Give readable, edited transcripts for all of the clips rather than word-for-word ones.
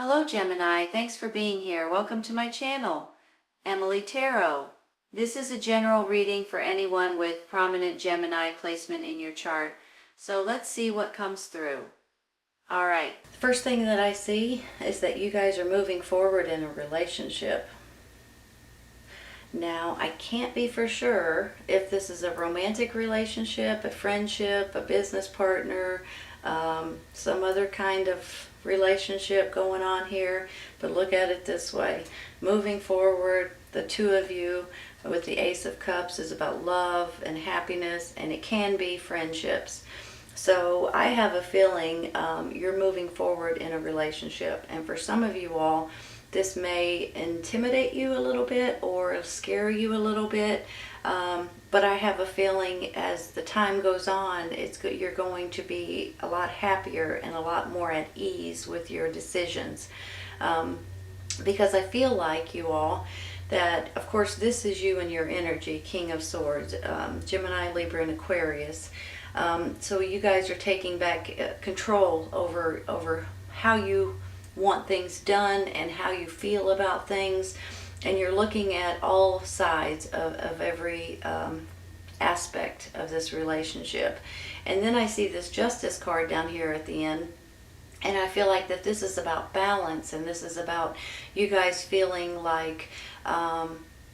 Hello Gemini, thanks for being here. Welcome to my channel, Emily Tarot. This is a general reading for anyone with prominent Gemini placement in your chart. So let's see what comes through. Alright, first thing that I see is that you guys are moving forward in a relationship. Now, I can't be for sure if this is a romantic relationship, a friendship, a business partner, some other kind of relationship going on here, but look at it this way. Moving forward, the two of you with the Ace of Cups is about love and happiness, and it can be friendships. So I have a feeling you're moving forward in a relationship, and for some of you all, this may intimidate you a little bit or scare you a little bit, but I have a feeling as the time goes on, you're going to be a lot happier and a lot more at ease with your decisions. Because I feel like you all, that of course this is you and your energy, King of Swords, Gemini, Libra, and Aquarius. So you guys are taking back control over how you want things done and how you feel about things, and you're looking at all sides of every aspect of this relationship. And then I see this Justice card down here at the end, and I feel like that this is about balance, and this is about you guys feeling like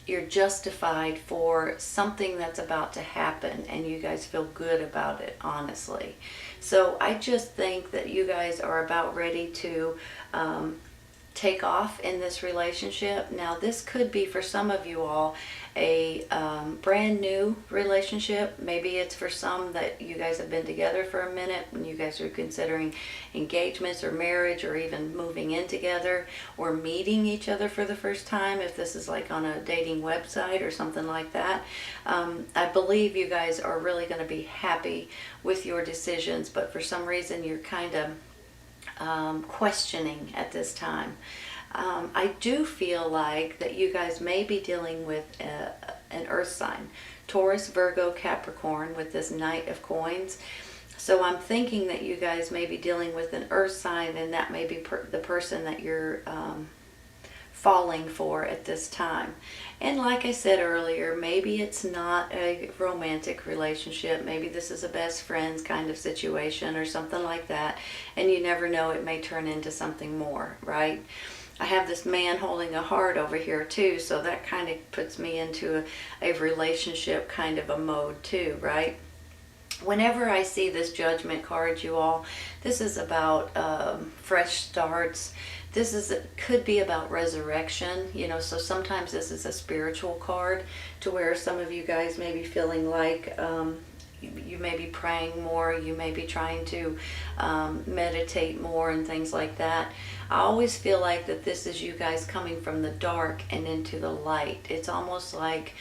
you're justified for something that's about to happen, and you guys feel good about it, honestly. So I just think that you guys are about ready to take off in this relationship. Now, this could be for some of you all a brand new relationship. Maybe it's for some that you guys have been together for a minute and you guys are considering engagements or marriage or even moving in together or meeting each other for the first time, if this is like on a dating website or something like that. I believe you guys are really going to be happy with your decisions, but for some reason you're kind of questioning at this time. I do feel like that you guys may be dealing with an earth sign, Taurus, Virgo, Capricorn, with this Knight of Coins. So I'm thinking that you guys may be dealing with an earth sign, and that may be the person that you're falling for at this time. And like I said earlier, maybe it's not a romantic relationship. Maybe this is a best friends kind of situation or something like that. And you never know, it may turn into something more, right? I have this man holding a heart over here too, so that kind of puts me into a relationship kind of a mode too, right? Whenever I see this Judgment card, you all, this is about fresh starts. Could be about resurrection, you know, so sometimes this is a spiritual card to where some of you guys may be feeling like you may be praying more, you may be trying to meditate more and things like that. I always feel like that this is you guys coming from the dark and into the light. It's almost like,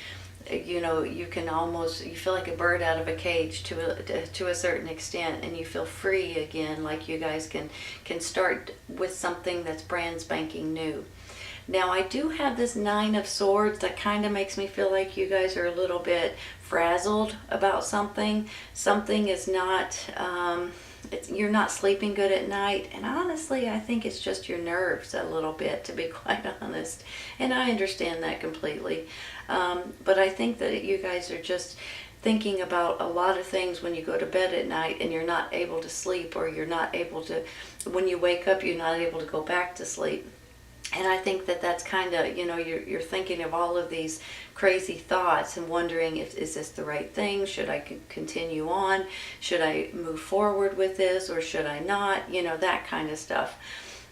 you know, you feel like a bird out of a cage to a certain extent, and you feel free again, like you guys can start with something that's brand spanking new. Now, I do have this Nine of Swords that kind of makes me feel like you guys are a little bit frazzled about something. Something is not, you're not sleeping good at night, and honestly I think it's just your nerves a little bit, to be quite honest, and I understand that completely. But I think that you guys are just thinking about a lot of things when you go to bed at night, and you're not able to sleep, or you're not able to, when you wake up, you're not able to go back to sleep. And I think that that's kind of, you know, you're thinking of all of these crazy thoughts and wondering, is this the right thing? Should I continue on? Should I move forward with this, or should I not? You know, that kind of stuff.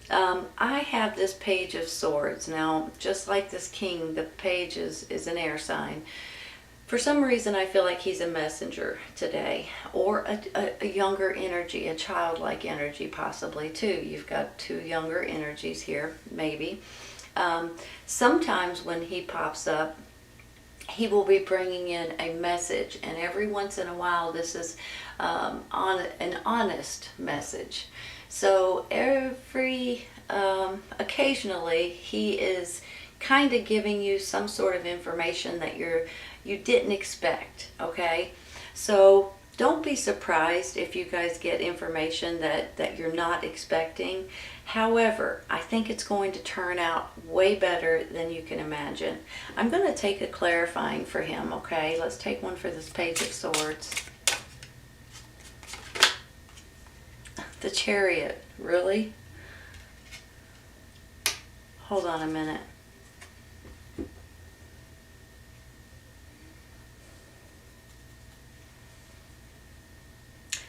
I have this Page of Swords. Now, just like this King, the Page is an air sign. For some reason, I feel like he's a messenger today, or a younger energy, a childlike energy possibly too. You've got two younger energies here, maybe. Sometimes when he pops up, he will be bringing in a message, and every once in a while this is an honest message. So occasionally he is kind of giving you some sort of information that you didn't expect, okay? So don't be surprised if you guys get information that you're not expecting. However, I think it's going to turn out way better than you can imagine. I'm going to take a clarifying for him, okay? Let's take one for this Page of Swords. The Chariot, really? Hold on a minute.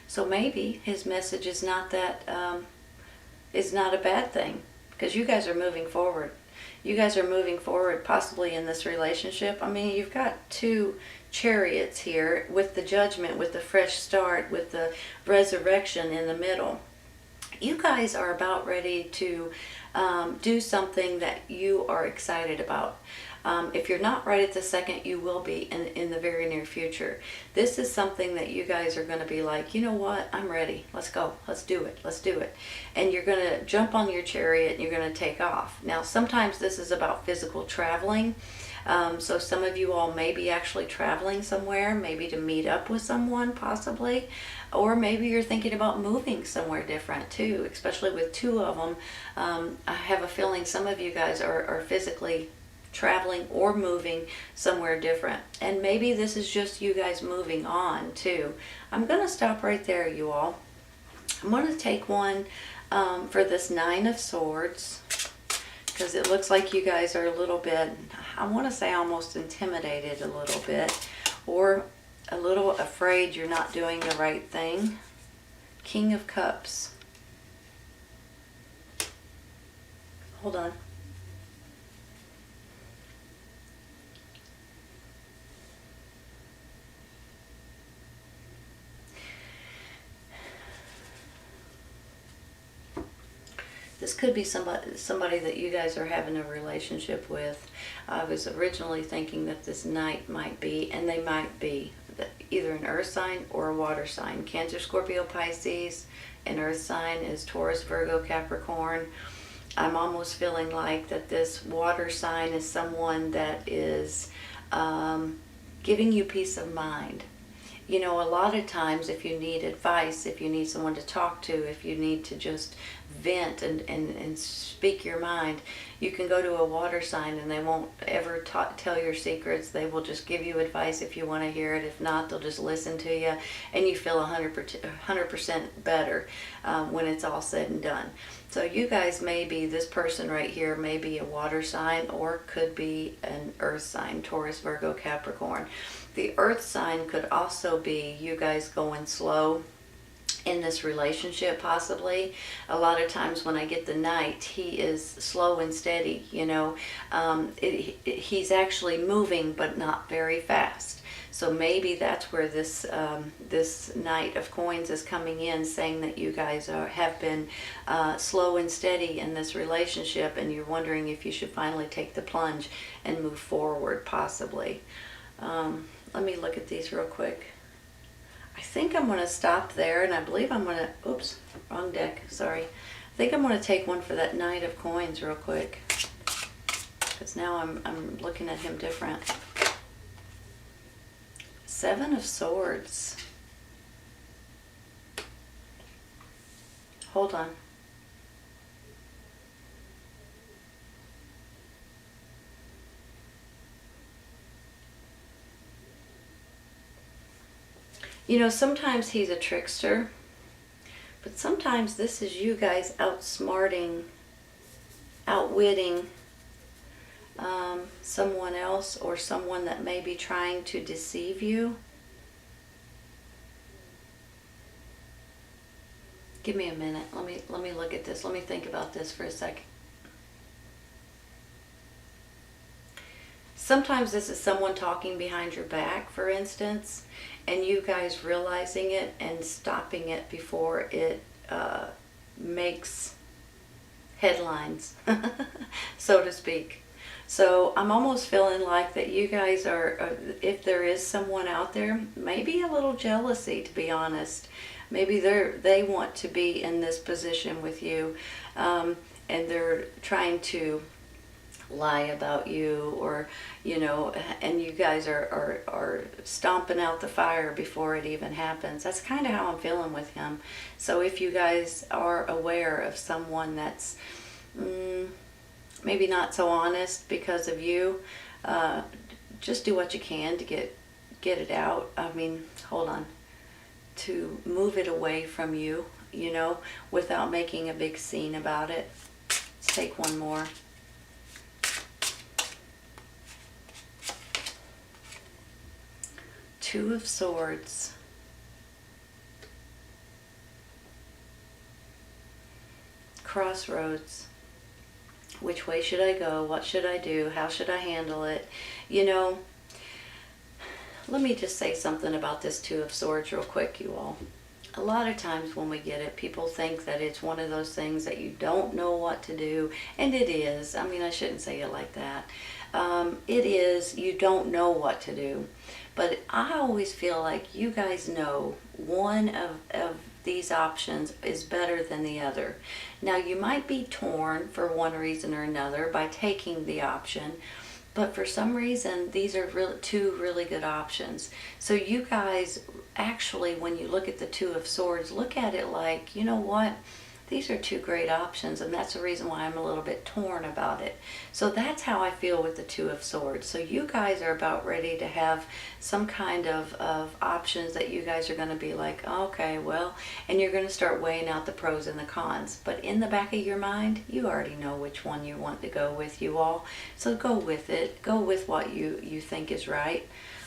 So maybe his message is not that, is not a bad thing, because you guys are moving forward. You guys are moving forward possibly in this relationship. I mean, you've got two Chariots here with the Judgment, with the fresh start, with the resurrection in the middle. You guys are about ready to do something that you are excited about. If you're not right at the second, you will be in the very near future. This is something that you guys are going to be like, you know what, I'm ready. Let's go. Let's do it. Let's do it. And you're going to jump on your chariot and you're going to take off. Now, sometimes this is about physical traveling. So some of you all may be actually traveling somewhere, maybe to meet up with someone possibly, or maybe you're thinking about moving somewhere different too, especially with two of them. I have a feeling some of you guys are physically traveling or moving somewhere different. And maybe this is just you guys moving on too. I'm going to stop right there, you all. I'm going to take one for this Nine of Swords, because it looks like you guys are a little bit, I want to say almost intimidated a little bit, or a little afraid you're not doing the right thing. King of Cups. Hold on. This could be somebody that you guys are having a relationship with. I was originally thinking that this Knight might be, and they might be, either an earth sign or a water sign. Cancer, Scorpio, Pisces. An earth sign is Taurus, Virgo, Capricorn. I'm almost feeling like that this water sign is someone that is giving you peace of mind. You know, a lot of times if you need advice, if you need someone to talk to, if you need to just vent and speak your mind, you can go to a water sign and they won't ever tell your secrets. They will just give you advice if you want to hear it. If not, they'll just listen to you, and you feel 100% better when it's all said and done. So you guys may be, this person right here may be a water sign or could be an earth sign, Taurus, Virgo, Capricorn. The earth sign could also be you guys going slow in this relationship possibly. A lot of times when I get the Knight, he is slow and steady, you know. He's actually moving but not very fast. So maybe that's where this this Knight of Coins is coming in, saying that you guys have been slow and steady in this relationship, and you're wondering if you should finally take the plunge and move forward possibly. Let me look at these real quick. I think I'm going to stop there, and I believe I'm going to, oops, wrong deck, sorry. I think I'm going to take one for that Knight of Coins real quick, because now I'm looking at him different. Seven of Swords. Hold on. You know, sometimes he's a trickster, but sometimes this is you guys outsmarting, outwitting someone else, or someone that may be trying to deceive you. Give me a minute. Let me look at this. Let me think about this for a second. Sometimes this is someone talking behind your back, for instance, and you guys realizing it and stopping it before it makes headlines, so to speak. So I'm almost feeling like that you guys are, if there is someone out there, maybe a little jealousy, to be honest. Maybe they want to be in this position with you, and they're trying to lie about you, or and you guys are stomping out the fire before it even happens. That's kind of how I'm feeling with him. So if you guys are aware of someone that's maybe not so honest because of you, just do what you can to get it out. I mean, hold on, to move it away from you, without making a big scene about it. Let's take one more. Two of Swords. Crossroads. Which way should I go? What should I do? How should I handle it? Let me just say something about this Two of Swords real quick, you all. A lot of times when we get it, people think that it's one of those things that you don't know what to do. And it is. I mean, I shouldn't say it like that. It is. You don't know what to do. But I always feel like you guys know one of these options is better than the other. Now, you might be torn for one reason or another by taking the option, but for some reason, these are two really good options. So you guys, actually, when you look at the Two of Swords, look at it like, you know what? These are two great options, and that's the reason why I'm a little bit torn about it. So that's how I feel with the Two of Swords. So you guys are about ready to have some kind of options that you guys are going to be like, okay, well, and you're going to start weighing out the pros and the cons. But in the back of your mind, you already know which one you want to go with, you all. So go with it. Go with what you think is right.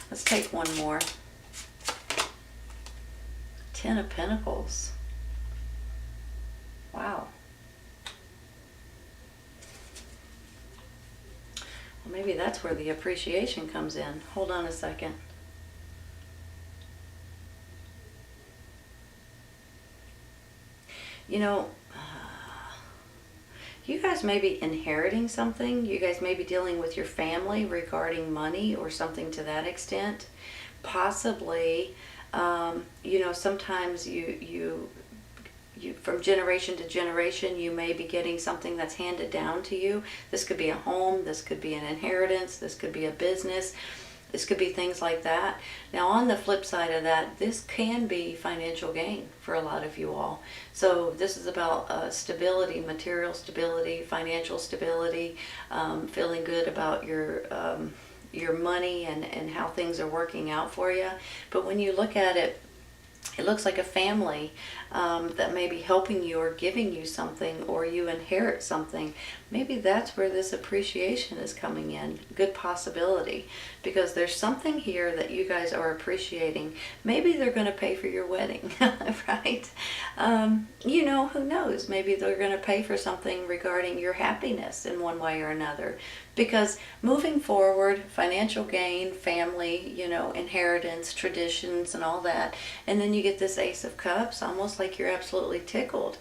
Let's take one more. Ten of Pentacles. Wow. Well, maybe that's where the appreciation comes in. Hold on a second. You guys may be inheriting something. You guys may be dealing with your family regarding money or something to that extent. Possibly, sometimes you from generation to generation, you may be getting something that's handed down to you. This could be a home, this could be an inheritance, this could be a business, this could be things like that. Now, on the flip side of that, this can be financial gain for a lot of you all. So this is about stability, material stability, financial stability, feeling good about your money and how things are working out for you. But when you look at it, it looks like a family that may be helping you or giving you something, or you inherit something. Maybe that's where this appreciation is coming in. Good possibility, because there's something here that you guys are appreciating. Maybe they're going to pay for your wedding, right? Who knows? Maybe they're going to pay for something regarding your happiness in one way or another. Because moving forward, financial gain, family, inheritance, traditions, and all that. And then you get this Ace of Cups, almost like you're absolutely tickled.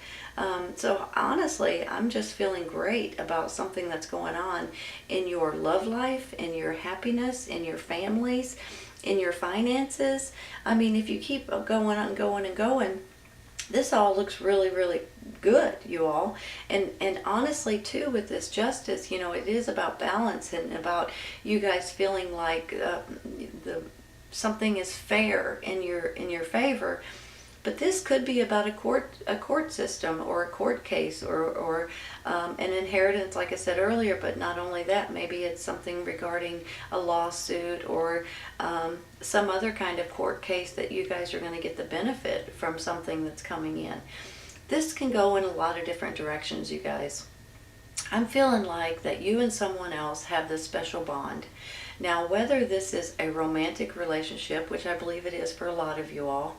So honestly, I'm just feeling great about something that's going on in your love life, in your happiness, in your families, in your finances. I mean, if you keep going and going and going, this all looks really, really good, you all. And honestly, too, with this Justice, it is about balance and about you guys feeling like something is fair in your favor. But this could be about a court system or a court case or an inheritance, like I said earlier. But not only that, maybe it's something regarding a lawsuit or some other kind of court case that you guys are going to get the benefit from something that's coming in. This can go in a lot of different directions, you guys. I'm feeling like that you and someone else have this special bond. Now, whether this is a romantic relationship, which I believe it is for a lot of you all,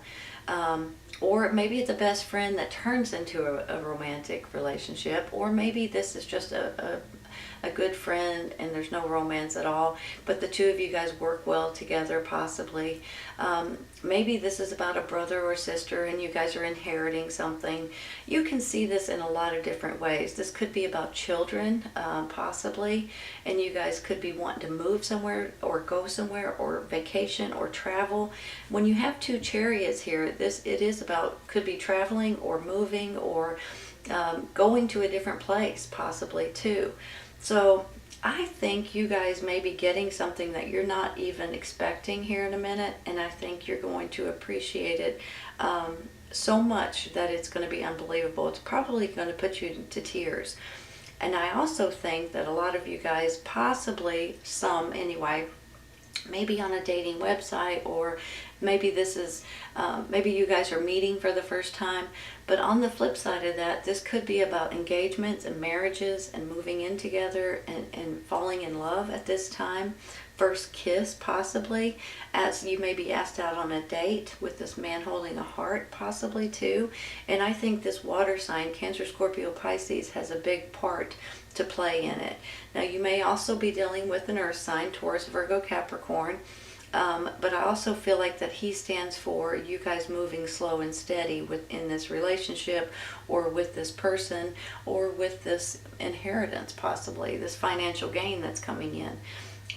or maybe it's a best friend that turns into a romantic relationship, or maybe this is just a good friend and there's no romance at all, but the two of you guys work well together, possibly. Maybe this is about a brother or sister and you guys are inheriting something. You can see this in a lot of different ways. This could be about children, possibly, and you guys could be wanting to move somewhere or go somewhere or vacation or travel. When you have two Chariots here, it is about, could be traveling or moving or going to a different place, possibly too. So I think you guys may be getting something that you're not even expecting here in a minute, and I think you're going to appreciate it so much that it's going to be unbelievable. It's probably going to put you to tears. And I also think that a lot of you guys, possibly some anyway, maybe on a dating website, or maybe this is maybe you guys are meeting for the first time. But on the flip side of that, this could be about engagements and marriages and moving in together and falling in love at this time. First kiss, possibly, as you may be asked out on a date with this man holding a heart, possibly too. And I think this water sign, Cancer, Scorpio, Pisces, has a big part to play in it. Now, you may also be dealing with an earth sign, Taurus, Virgo, Capricorn. But I also feel like that he stands for you guys moving slow and steady within this relationship, or with this person, or with this inheritance, possibly this financial gain that's coming in.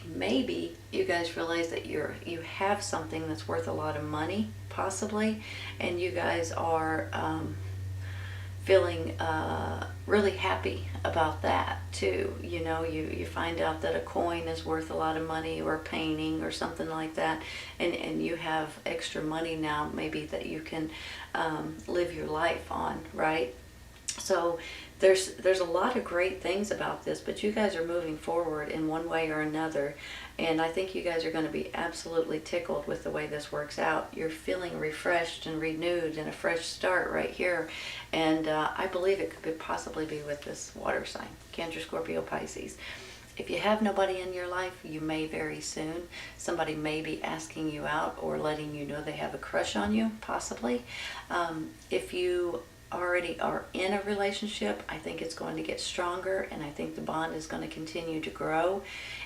Maybe you guys realize that you have something that's worth a lot of money, possibly, and you guys are feeling really happy about that too. You know, you find out that a coin is worth a lot of money, or a painting or something like that, and you have extra money now maybe that you can live your life on, right? So there's a lot of great things about this, but you guys are moving forward in one way or another, and I think you guys are going to be absolutely tickled with the way this works out. You're feeling refreshed and renewed and a fresh start right here, and I believe it could possibly be with this water sign, Cancer, Scorpio, Pisces. If you have nobody in your life, you may very soon. Somebody may be asking you out or letting you know they have a crush on you, possibly. If you already are in a relationship, I think it's going to get stronger, and I think the bond is going to continue to grow,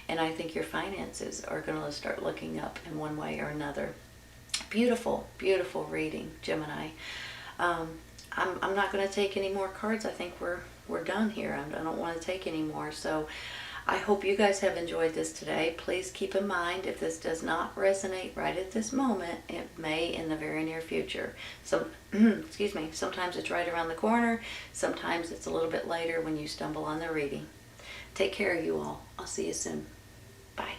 and I think your finances are going to start looking up in one way or another. Beautiful, beautiful reading, Gemini. I'm not going to take any more cards. I think we're done here. I don't want to take any more. So I hope you guys have enjoyed this today. Please keep in mind, if this does not resonate right at this moment, it may in the very near future. So, excuse me, sometimes it's right around the corner. Sometimes it's a little bit later when you stumble on the reading. Take care, you all. I'll see you soon. Bye.